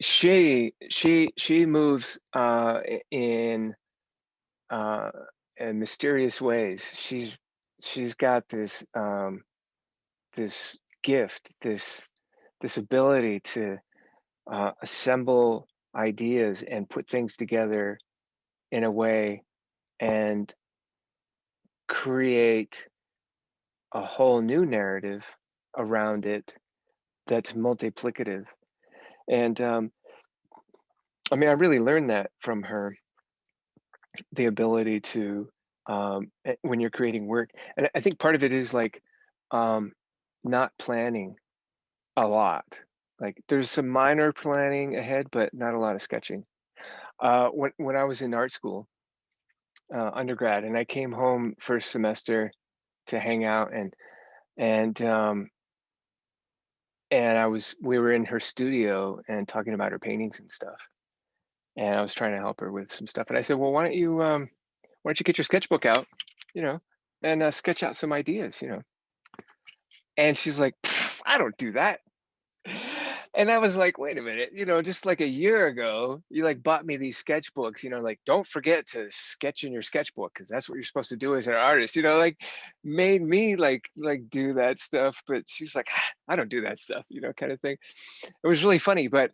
She moves in uh in mysterious ways. She's got this gift, this ability to assemble ideas and put things together in a way and create a whole new narrative around it that's multiplicative. And I mean, I really learned that from her, the ability to, when you're creating work. And I think part of it is like um, not planning a lot. Like there's some minor planning ahead, but not a lot of sketching. When I was in art school, undergrad, and I came home first semester to hang out, and and we were in her studio and talking about her paintings and stuff. And I was trying to help her with some stuff. And I said, well, why don't you get your sketchbook out, you know, and sketch out some ideas, you know? And she's like, "Pff, I don't do that." And I was like, wait a minute, just like a year ago, you like bought me these sketchbooks, like don't forget to sketch in your sketchbook because that's what you're supposed to do as an artist, like made me like do that stuff. But she's like, "Ah, I don't do that stuff, kind of thing." It was really funny, but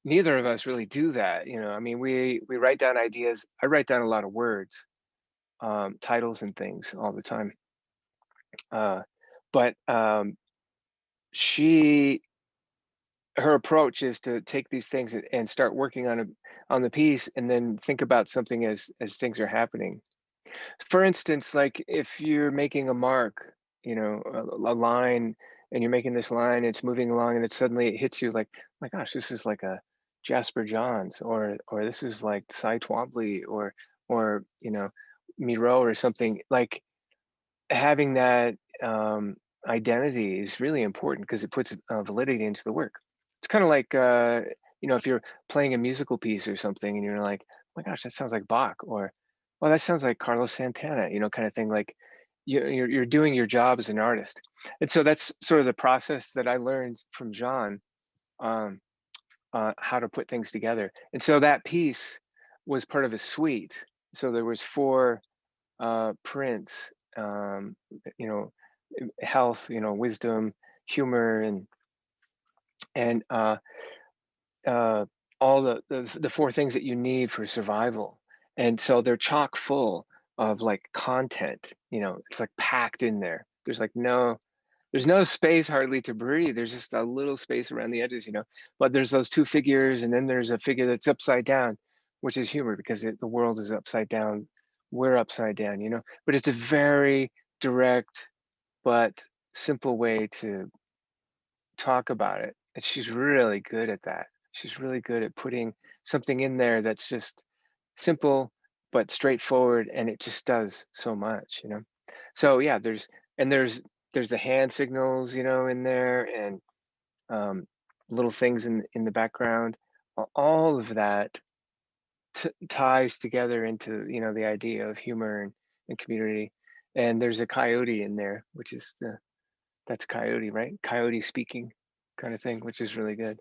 neither of us really do that, I mean, we write down ideas. I write down a lot of words, titles and things all the time. Uh, but she her approach is to take these things and start working on the piece and then think about something as things are happening. For instance, like if you're making a mark, a line, and you're making this line, it's moving along, and it suddenly it hits you like, my gosh, this is like a Jasper Johns, or this is like Cy Twombly, or Miro or something. Like having that identity is really important because it puts validity into the work. It's kind of like if you're playing a musical piece or something, and you're like, oh my gosh, that sounds like Bach, or well, that sounds like Carlos Santana, kind of thing. Like you're doing your job as an artist. And so that's sort of the process that I learned from Jean, um, how to put things together. And so that piece was part of a suite. So there was four prints, you know, health, wisdom, humor, and uh, all the four things that you need for survival. And so they're chock full of like content. It's like packed in there. There's no space hardly to breathe. There's just a little space around the edges. But there's those two figures, and then there's a figure that's upside down, which is humor because the world is upside down. We're upside down. But it's a very direct but simple way to talk about it. And she's really good at that. She's really good at putting something in there that's just simple but straightforward, and it just does so much. So yeah, there's the hand signals, in there, and um, little things in the background. All of that ties together into the idea of humor and community. And there's a coyote in there, which is that's coyote, right? Coyote speaking kind of thing, which is really good.